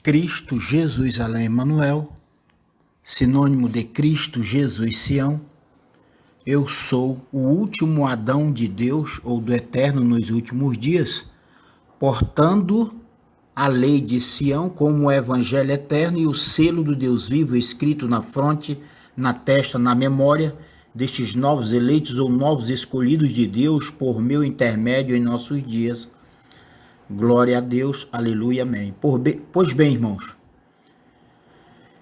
Cristo Jesus Além Emanuel, sinônimo de Cristo Jesus Sião. Eu sou o último Adão de Deus ou do Eterno nos últimos dias, portando a lei de Sião como o Evangelho eterno e o selo do Deus vivo escrito na fronte, na testa, na memória destes novos eleitos ou novos escolhidos de Deus por meu intermédio em nossos dias. Glória a Deus, aleluia, amém. Pois bem,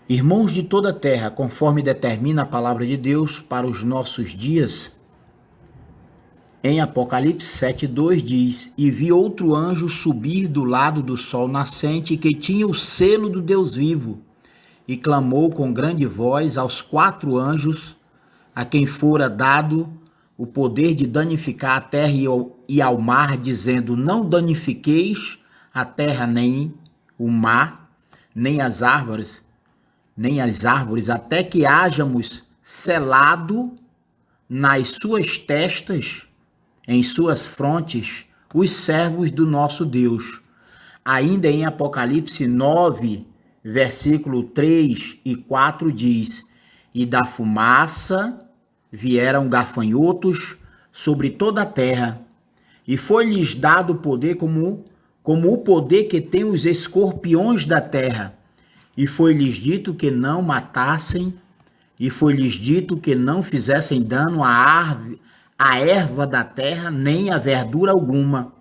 irmãos de toda a terra, conforme determina a palavra de Deus para os nossos dias, em Apocalipse 7:2 diz: E vi outro anjo subir do lado do sol nascente, que tinha o selo do Deus vivo, e clamou com grande voz aos 4 anjos, a quem fora dado o poder de danificar a terra e ao mar, dizendo: Não danifiqueis a terra, nem o mar, nem as árvores, até que hajamos selado nas suas testas, em suas frontes, os servos do nosso Deus. Ainda em Apocalipse 9, versículo 3 e 4 diz: E da fumaça vieram gafanhotos sobre toda a terra, e foi-lhes dado poder como o poder que tem os escorpiões da terra. E foi-lhes dito que não matassem, e foi-lhes dito que não fizessem dano à erva da terra, nem a verdura alguma,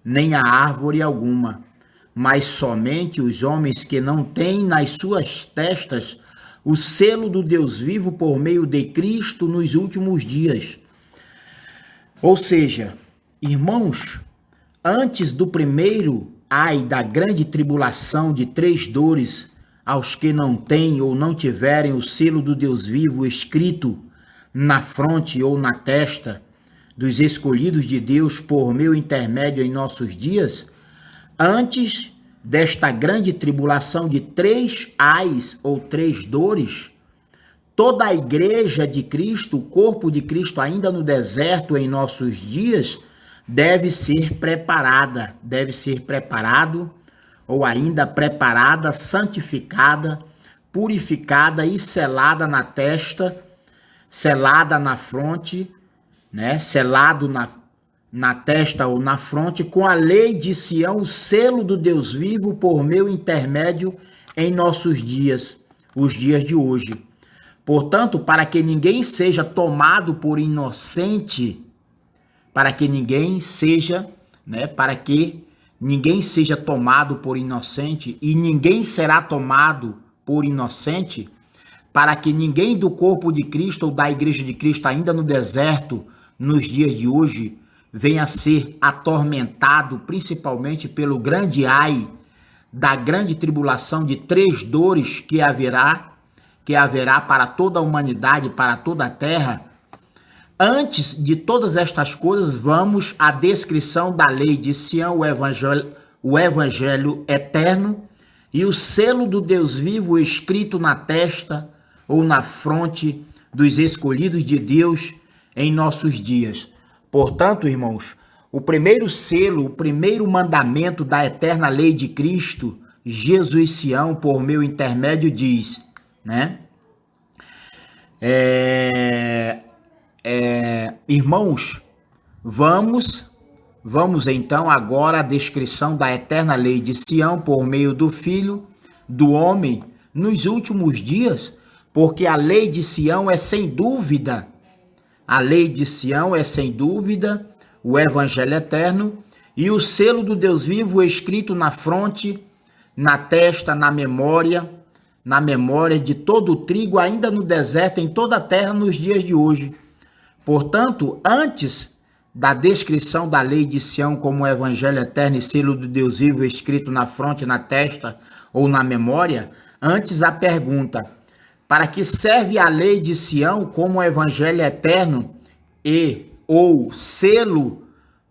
nem a árvore alguma, mas somente os homens que não têm nas suas testas o selo do Deus vivo por meio de Cristo nos últimos dias. Ou seja, irmãos, antes do primeiro ai da grande tribulação de 3 dores, aos que não têm ou não tiverem o selo do Deus vivo escrito na fronte ou na testa dos escolhidos de Deus por meu intermédio em nossos dias, antes desta grande tribulação de 3 ais ou 3 dores, toda a igreja de Cristo, o corpo de Cristo ainda no deserto em nossos dias, deve ser preparado, ou ainda preparada, santificada, purificada e selada na testa, selada na fronte, né? Selado na testa ou na fronte, com a lei de Sião, o selo do Deus vivo por meu intermédio em nossos dias, os dias de hoje. Portanto, para que ninguém seja tomado por inocente, para que ninguém seja tomado por inocente, e ninguém será tomado por inocente, para que ninguém do corpo de Cristo ou da igreja de Cristo ainda no deserto, nos dias de hoje, venha a ser atormentado principalmente pelo grande ai da grande tribulação de 3 dores que haverá para toda a humanidade, para toda a terra. Antes de todas estas coisas, vamos à descrição da lei de Sião, o evangelho eterno e o selo do Deus vivo escrito na testa ou na fronte dos escolhidos de Deus em nossos dias. Portanto, irmãos, o primeiro selo, o primeiro mandamento da eterna lei de Cristo, Jesus Sião, por meu intermédio, diz, né? Irmãos, vamos então agora à descrição da eterna lei de Sião por meio do Filho do homem nos últimos dias, porque a lei de Sião é sem dúvida, o evangelho eterno e o selo do Deus vivo escrito na fronte, na testa, na memória de todo o trigo ainda no deserto em toda a terra nos dias de hoje. Portanto, antes da descrição da lei de Sião como evangelho eterno e selo do Deus vivo escrito na fronte, na testa ou na memória, antes a pergunta: para que serve a lei de Sião como evangelho eterno e ou selo,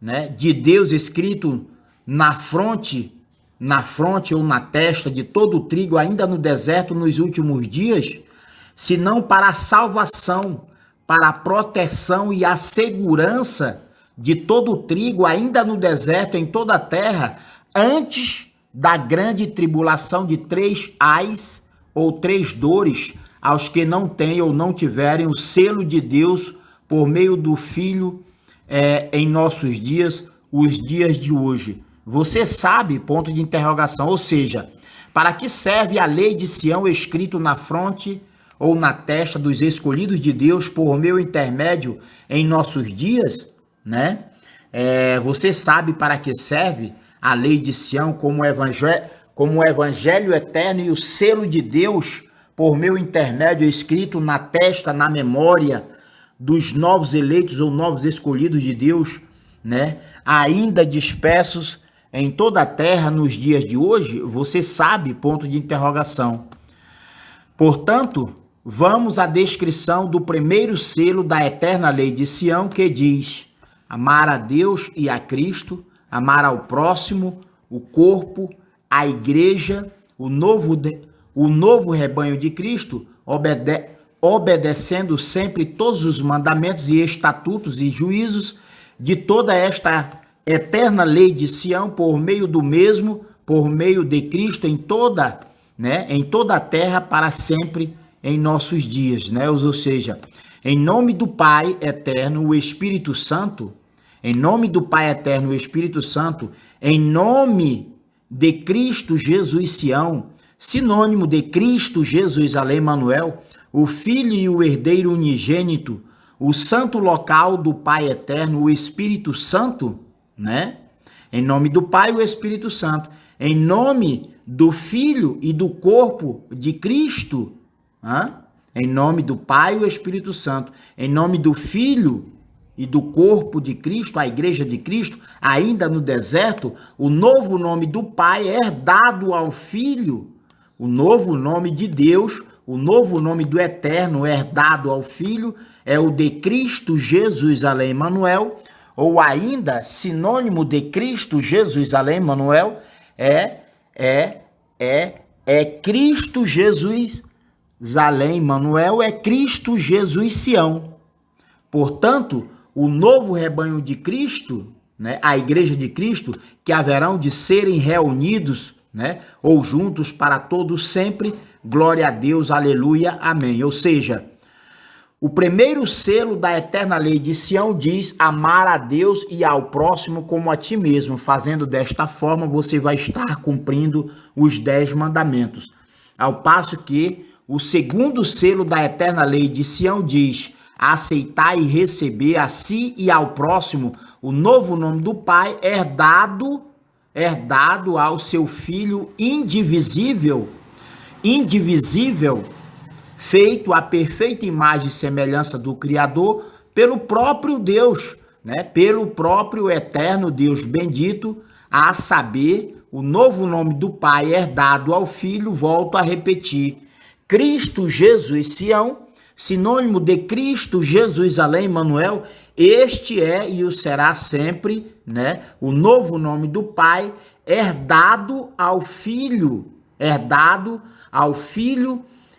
né, de Deus escrito na fronte ou na testa de todo o trigo ainda no deserto nos últimos dias, senão para a salvação, para a proteção e a segurança de todo o trigo ainda no deserto em toda a terra, antes da grande tribulação de 3 ais ou 3 dores aos que não têm ou não tiverem o selo de Deus por meio do Filho em nossos dias, os dias de hoje. Você sabe? Ponto de interrogação. Ou seja, para que serve a lei de Sião escrito na fronte ou na testa dos escolhidos de Deus por meu intermédio em nossos dias, né? Você sabe para que serve a lei de Sião como o evangelho eterno e o selo de Deus por meu intermédio escrito na testa, na memória dos novos eleitos ou novos escolhidos de Deus, né? Ainda dispersos em toda a terra nos dias de hoje. Você sabe? Ponto de interrogação. Portanto, vamos à descrição do primeiro selo da eterna lei de Sião, que diz: amar a Deus e a Cristo, amar ao próximo, o corpo, a igreja, o novo rebanho de Cristo, obedecendo sempre todos os mandamentos e estatutos e juízos de toda esta eterna lei de Sião, por meio de Cristo, em toda a terra, para sempre em nossos dias, né? Ou seja, em nome do Pai eterno, o Espírito Santo, em nome do Pai eterno, o Espírito Santo, em nome de Cristo Jesus Sião, sinônimo de Cristo Jesus, além Manuel, o Filho e o herdeiro unigênito, o santo local do Pai eterno, o Espírito Santo, né? Em nome do Pai, o Espírito Santo, em nome do Filho e do corpo de Cristo, em nome do Pai, o Espírito Santo, em nome do Filho e do corpo de Cristo, a igreja de Cristo, ainda no deserto, o novo nome do Pai é dado ao Filho, o novo nome de Deus, o novo nome do Eterno é dado ao Filho, é o de Cristo Jesus, além Manuel, ou ainda sinônimo de Cristo Jesus, além Manuel, é Cristo Jesus, além Manuel, é Cristo Jesus Sião. Portanto, o novo rebanho de Cristo, né, a igreja de Cristo, que haverão de serem reunidos, né, ou juntos para todos sempre, glória a Deus, aleluia, amém. Ou seja, o primeiro selo da eterna lei de Sião diz: amar a Deus e ao próximo como a ti mesmo. Fazendo desta forma, você vai estar cumprindo os 10 mandamentos. Ao passo que o segundo selo da eterna lei de Sião diz: aceitar e receber a si e ao próximo o novo nome do Pai, herdado ao seu Filho indivisível, feito à perfeita imagem e semelhança do Criador, pelo próprio Deus, né? Pelo próprio eterno Deus bendito, a saber, o novo nome do Pai herdado ao Filho. Volto a repetir: Cristo Jesus Sião, sinônimo de Cristo Jesus, além Manuel, este é e o será sempre, né? O novo nome do Pai herdado ao Filho,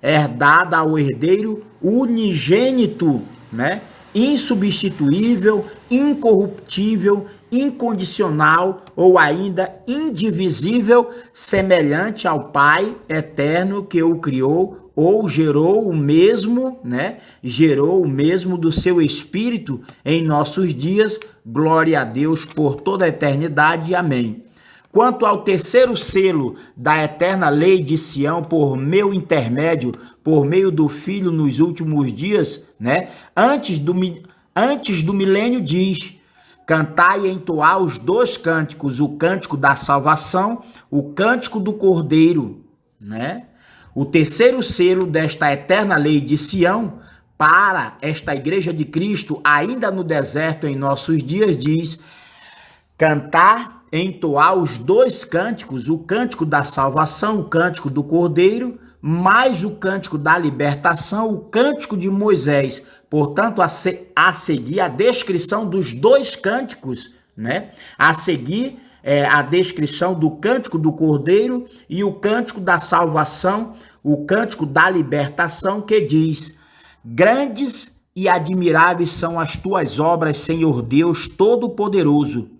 herdada ao herdeiro unigênito, né? Insubstituível, incorruptível, incondicional ou ainda indivisível, semelhante ao Pai eterno que o criou ou gerou o mesmo, né? Gerou o mesmo do seu Espírito em nossos dias. Glória a Deus por toda a eternidade. Amém. Quanto ao terceiro selo da eterna lei de Sião, por meu intermédio, por meio do Filho nos últimos dias, né? Antes do milênio diz: cantai e entoar os 2 cânticos, o cântico da salvação, o cântico do Cordeiro, né? O terceiro selo desta eterna lei de Sião, para esta igreja de Cristo, ainda no deserto em nossos dias, diz: cantar, entoar os 2 cânticos, o cântico da salvação, o cântico do Cordeiro, mais o cântico da libertação, o cântico de Moisés. Portanto, a seguir a descrição dos 2 cânticos, né? A seguir a descrição do cântico do Cordeiro e o cântico da salvação, o cântico da libertação, que diz: grandes e admiráveis são as tuas obras, Senhor Deus Todo-Poderoso.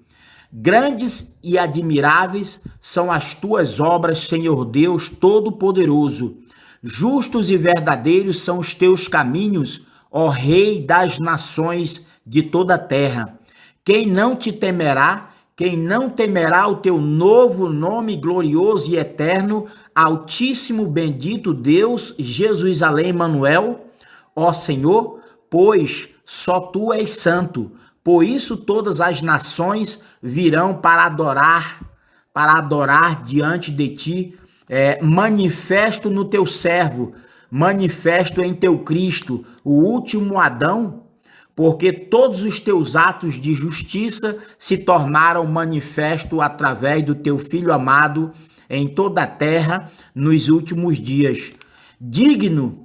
Grandes e admiráveis são as tuas obras, Senhor Deus Todo-Poderoso. Justos e verdadeiros são os teus caminhos, ó Rei das nações de toda a terra. Quem não te temerá, quem não temerá o teu novo nome glorioso e eterno, Altíssimo bendito Deus, Jesus Além Emanuel, ó Senhor, pois só tu és santo. Por isso todas as nações virão para adorar diante de ti, manifesto no teu servo, manifesto em teu Cristo, o último Adão, porque todos os teus atos de justiça se tornaram manifesto através do teu Filho amado em toda a terra nos últimos dias. Digno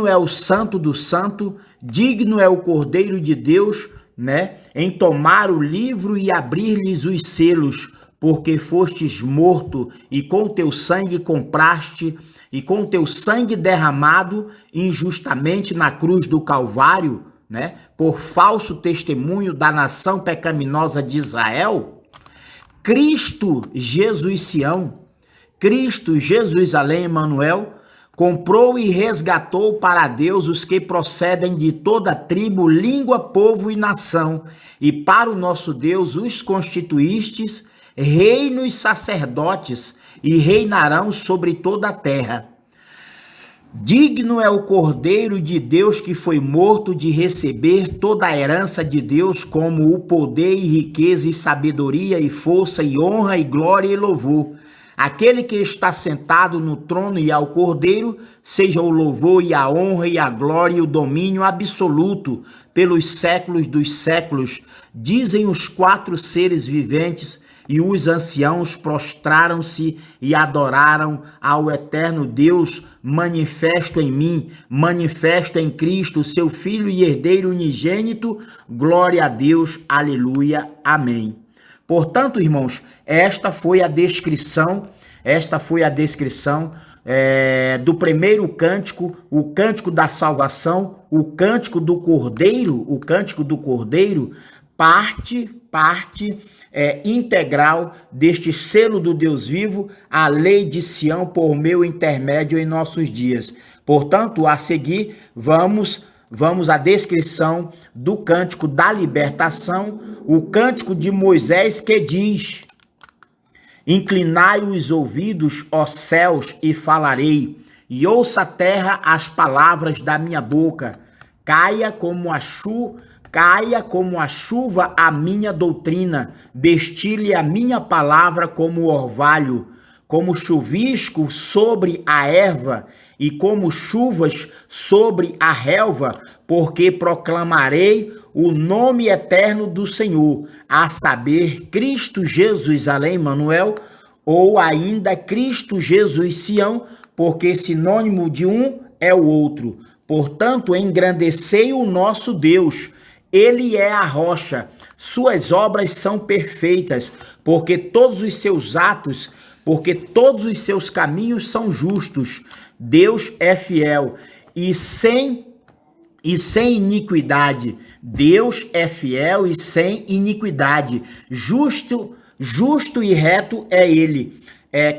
é o Santo do Santo, digno é o Cordeiro de Deus, né, em tomar o livro e abrir-lhes os selos, porque fostes morto e com teu sangue compraste, e com teu sangue derramado injustamente na cruz do Calvário, né, por falso testemunho da nação pecaminosa de Israel. Cristo Jesus Sião, Cristo Jesus Além Emanuel, comprou e resgatou para Deus os que procedem de toda tribo, língua, povo e nação, e para o nosso Deus os constituístes reinos sacerdotes, e reinarão sobre toda a terra. Digno é o Cordeiro de Deus que foi morto de receber toda a herança de Deus, como o poder e riqueza e sabedoria e força e honra e glória e louvor. Aquele que está sentado no trono e ao Cordeiro, seja o louvor e a honra e a glória e o domínio absoluto pelos séculos dos séculos. Dizem os quatro seres viventes, e os anciãos prostraram-se e adoraram ao eterno Deus, manifesto em mim, manifesto em Cristo, seu Filho e herdeiro unigênito. Glória a Deus, aleluia, amém. Portanto, irmãos, esta foi a descrição do primeiro cântico, o cântico da salvação, o cântico do Cordeiro, parte integral deste selo do Deus vivo, a lei de Sião por meu intermédio em nossos dias. Portanto, a seguir, vamos à descrição do cântico da libertação, o cântico de Moisés, que diz: inclinai os ouvidos, ó céus, e falarei, e ouça a terra as palavras da minha boca. Caia como a chuva a minha doutrina, destile a minha palavra como orvalho, como chuvisco sobre a erva e como chuvas sobre a relva, porque proclamarei o nome eterno do Senhor, a saber, Cristo Jesus Além Emanuel, ou ainda Cristo Jesus Sião, porque sinônimo de um é o outro. Portanto, engrandecei o nosso Deus. Ele é a rocha, suas obras são perfeitas, porque todos os seus caminhos são justos. Deus é fiel e sem iniquidade. Deus é fiel e sem iniquidade. Justo e reto é ele.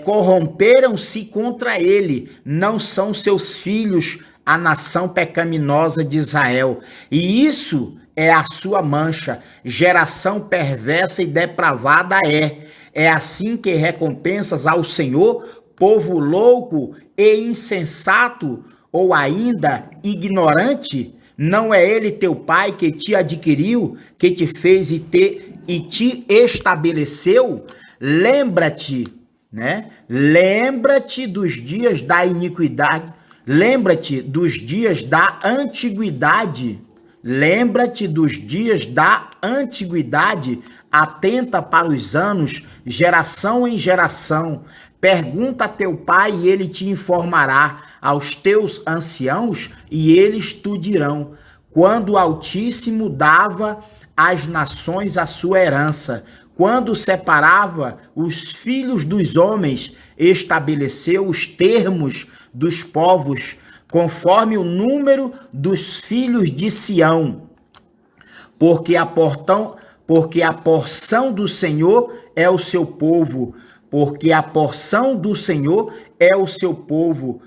Corromperam-se contra ele, não são seus filhos a nação pecaminosa de Israel. E isso é a sua mancha, geração perversa e depravada é. É assim que recompensas ao Senhor, povo louco e insensato, ou ainda ignorante? Não é ele teu pai que te adquiriu, que te fez e te estabeleceu? Lembra-te, né? Lembra-te dos dias da iniquidade, lembra-te dos dias da antiguidade. Lembra-te dos dias da antiguidade, atenta para os anos, geração em geração. Pergunta a teu pai e ele te informará, aos teus anciãos e eles te dirão. Quando o Altíssimo dava às nações a sua herança, quando separava os filhos dos homens, estabeleceu os termos dos povos, conforme o número dos filhos de Sião, porque porque a porção do Senhor é o seu povo, porque a porção do Senhor é o seu povo.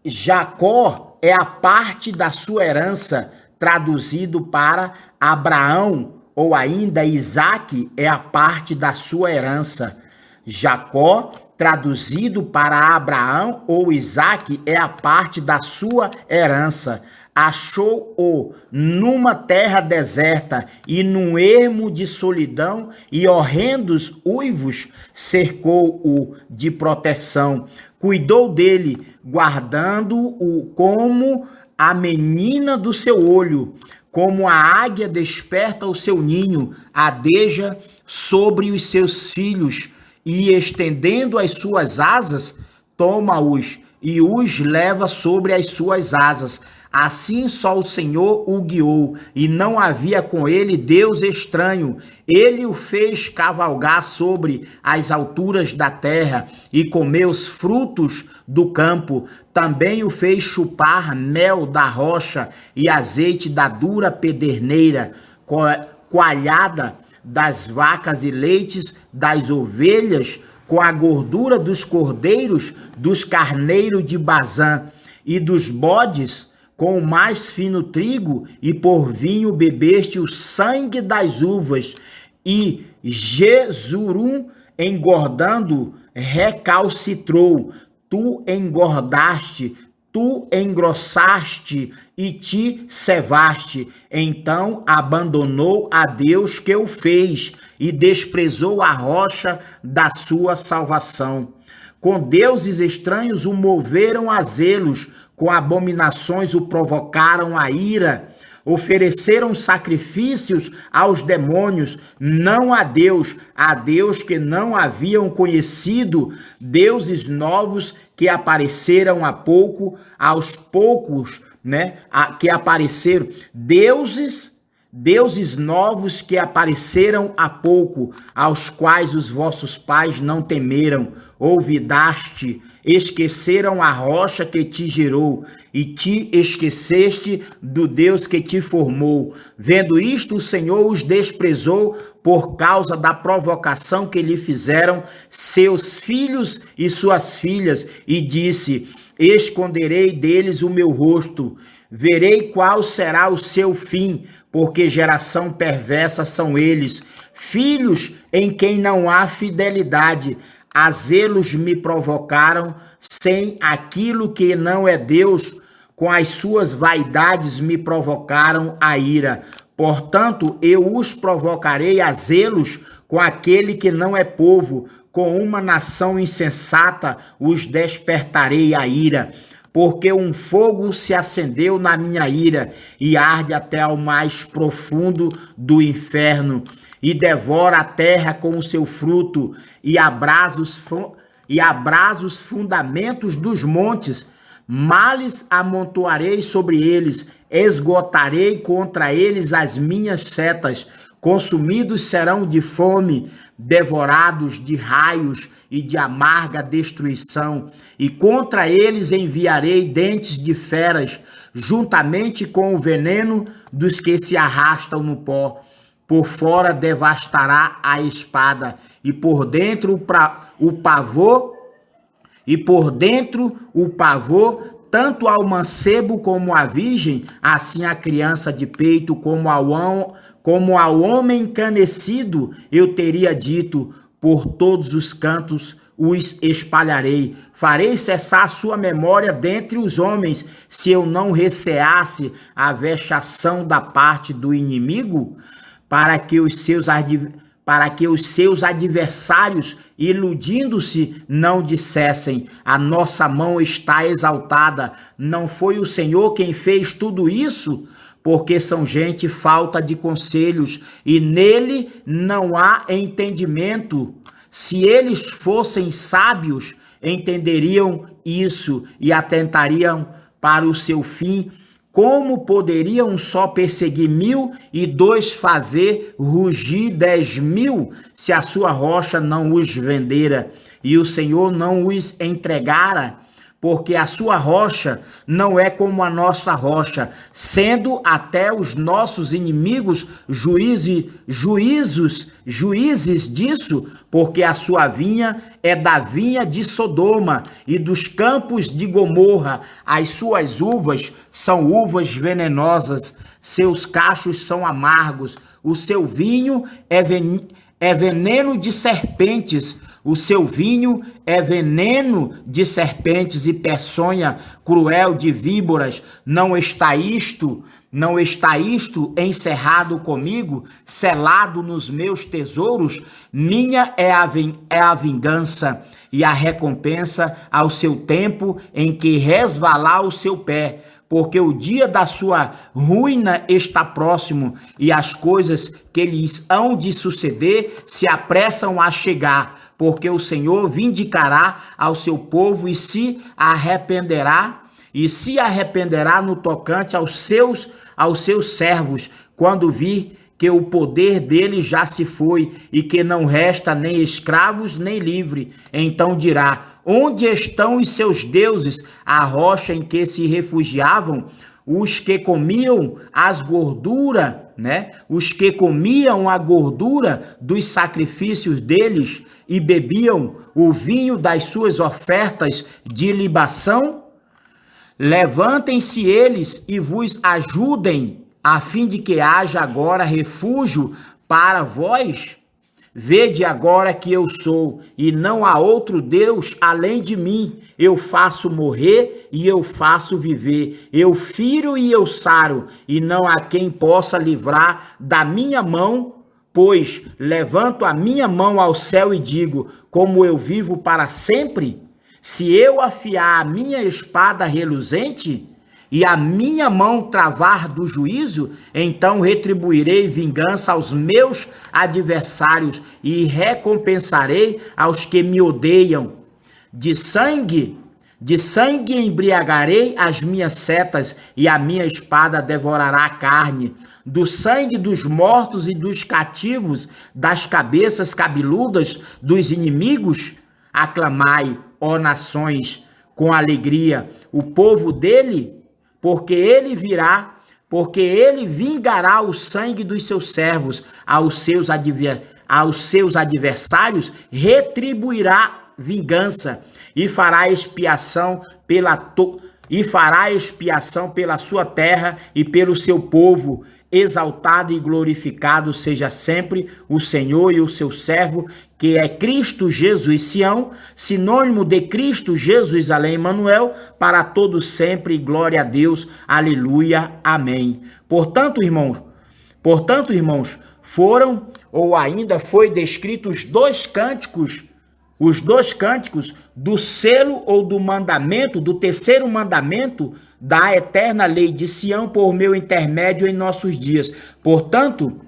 Jacó é a parte da sua herança, traduzido para Abraão, ou ainda Isaque é a parte da sua herança. Jacó, traduzido para Abraão ou Isaque, é a parte da sua herança. Achou-o numa terra deserta e num ermo de solidão, e horrendos uivos cercou-o de proteção. Cuidou dele, guardando-o como a menina do seu olho, como a águia desperta o seu ninho, adeja sobre os seus filhos, e estendendo as suas asas, toma-os e os leva sobre as suas asas. Assim só o Senhor o guiou, e não havia com ele Deus estranho. Ele o fez cavalgar sobre as alturas da terra e comer os frutos do campo. Também o fez chupar mel da rocha e azeite da dura pederneira, coalhada das vacas e leites das ovelhas, com a gordura dos cordeiros, dos carneiros de Bazã e dos bodes, com o mais fino trigo, e por vinho bebeste o sangue das uvas, e Jesurum, engordando, recalcitrou. Tu engordaste, tu engrossaste e te cevaste. Então abandonou a Deus que o fez e desprezou a rocha da sua salvação. Com deuses estranhos o moveram a zelos, com abominações o provocaram a ira. Ofereceram sacrifícios aos demônios, não a Deus que não haviam conhecido, deuses novos que apareceram há pouco, aos poucos, que apareceram, deuses novos que apareceram há pouco, aos quais os vossos pais não temeram. Olvidaste, esqueceram a rocha que te gerou, e te esqueceste do Deus que te formou. Vendo isto, o Senhor os desprezou por causa da provocação que lhe fizeram seus filhos e suas filhas, e disse: esconderei deles o meu rosto, verei qual será o seu fim, porque geração perversa são eles, filhos em quem não há fidelidade. A zelos me provocaram sem aquilo que não é Deus, com as suas vaidades me provocaram a ira. Portanto, eu os provocarei a zelos com aquele que não é povo, com uma nação insensata os despertarei a ira. Porque um fogo se acendeu na minha ira e arde até ao mais profundo do inferno, e devora a terra com o seu fruto, e abrasa os fundamentos dos montes. Males amontoarei sobre eles, esgotarei contra eles as minhas setas. Consumidos serão de fome, devorados de raios e de amarga destruição. E contra eles enviarei dentes de feras, juntamente com o veneno dos que se arrastam no pó. Por fora devastará a espada, e por dentro o pavor, tanto ao mancebo como à virgem, assim a criança de peito como ao homem encanecido, eu teria dito: por todos os cantos os espalharei. Farei cessar sua memória dentre os homens, se eu não receasse a vexação da parte do inimigo, para que os seus adversários, iludindo-se, não dissessem: a nossa mão está exaltada. Não foi o Senhor quem fez tudo isso? Porque são gente falta de conselhos, e nele não há entendimento. Se eles fossem sábios, entenderiam isso e atentariam para o seu fim. Como poderiam só perseguir 1.000 e 2 fazer rugir 10.000, se a sua rocha não os vendera e o Senhor não os entregara? porque a sua rocha não é como a nossa rocha, sendo até os nossos inimigos juízes disso, porque a sua vinha é da vinha de Sodoma e dos campos de Gomorra. As suas uvas são uvas venenosas, seus cachos são amargos, o seu vinho é veneno de serpentes. O seu vinho é veneno de serpentes e peçonha cruel de víboras. Não está isto encerrado comigo, selado nos meus tesouros? Minha é a vingança e a recompensa ao seu tempo em que resvalar o seu pé, porque o dia da sua ruína está próximo e as coisas que lhes hão de suceder se apressam a chegar, porque o Senhor vindicará ao seu povo e se arrependerá no tocante aos seus servos, quando vir que o poder dele já se foi e que não resta nem escravos nem livre. Então dirá: onde estão os seus deuses, a rocha em que se refugiavam? Os que comiam as gorduras, Os que comiam a gordura dos sacrifícios deles e bebiam o vinho das suas ofertas de libação? Levantem-se eles e vos ajudem, a fim de que haja agora refúgio para vós. Vede agora que eu sou, e não há outro Deus além de mim. Eu faço morrer e eu faço viver. Eu firo e eu saro, e não há quem possa livrar da minha mão. Pois levanto a minha mão ao céu e digo: como eu vivo para sempre? Se eu afiar a minha espada reluzente e a minha mão travar do juízo, então retribuirei vingança aos meus adversários e recompensarei aos que me odeiam. De sangue embriagarei as minhas setas e a minha espada devorará a carne. Do sangue dos mortos e dos cativos, das cabeças cabeludas dos inimigos, aclamai, ó nações, com alegria, o povo dele, porque ele vingará o sangue dos seus servos, aos seus adversários retribuirá vingança e fará expiação pela sua terra e pelo seu povo. Exaltado e glorificado seja sempre o Senhor e o seu servo, que é Cristo Jesus. Sião, sinônimo de Cristo Jesus, além Emmanuel, para todos sempre, glória a Deus, aleluia, amém. Portanto, irmãos, foram ou ainda foi descritos os dois cânticos do selo ou do mandamento, do terceiro mandamento da eterna lei de Sião por meu intermédio em nossos dias. Portanto,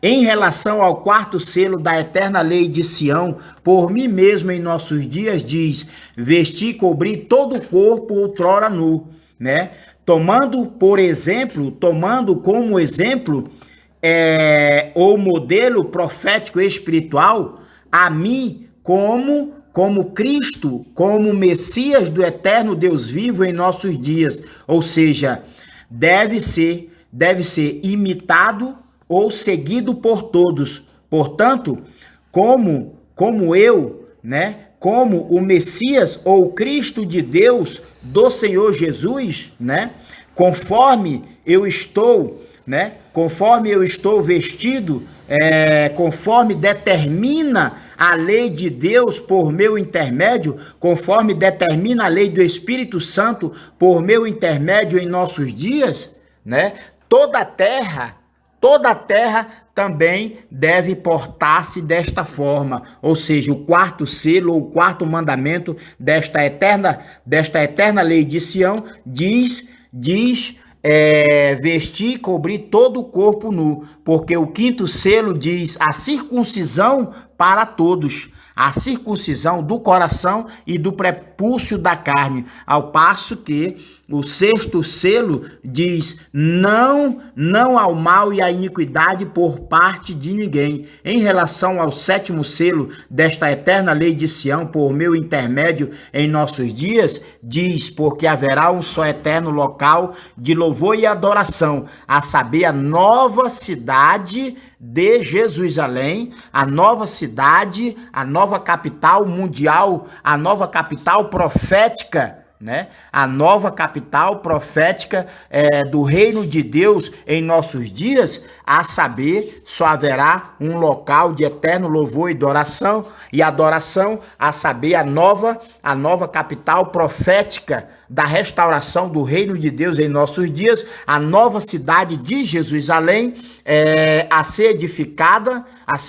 em relação ao quarto selo da eterna lei de Sião, por mim mesmo em nossos dias, diz: vesti e cobri todo o corpo outrora nu, Tomando como exemplo o modelo profético espiritual, a mim como Cristo, como Messias do eterno Deus vivo em nossos dias, ou seja, deve ser imitado ou seguido por todos. Portanto, como eu, como o Messias ou o Cristo de Deus, do Senhor Jesus, conforme eu estou vestido, conforme determina a lei de Deus por meu intermédio, conforme determina a lei do Espírito Santo por meu intermédio em nossos dias, toda a terra também deve portar-se desta forma, ou seja, o quarto selo ou o quarto mandamento desta eterna lei de Sião diz vestir e cobrir todo o corpo nu, porque o quinto selo diz a circuncisão para todos, a circuncisão do coração e do prepúcio da carne, ao passo que o sexto selo diz: não ao mal e à iniquidade por parte de ninguém. Em relação ao sétimo selo desta eterna lei de Sião, por meu intermédio em nossos dias, diz: porque haverá um só eterno local de louvor e adoração, a saber, a nova cidade de Jerusalém, a nova cidade, a nova capital mundial, a nova capital profética, né? A nova capital profética do reino de Deus em nossos dias, a saber, só haverá um local de eterno louvor e adoração, a saber, a nova capital profética da restauração do reino de Deus em nossos dias, a nova cidade de Jerusalém, a ser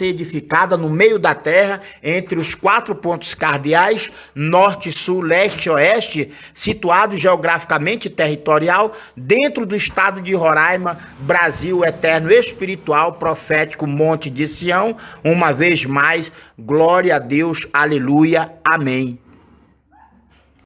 edificada no meio da terra, entre os 4 pontos cardeais, norte, sul, leste e oeste, situado geograficamente e territorial, dentro do estado de Roraima, Brasil eterno, espiritual, profético, Monte de Sião. Uma vez mais, glória a Deus, aleluia, amém.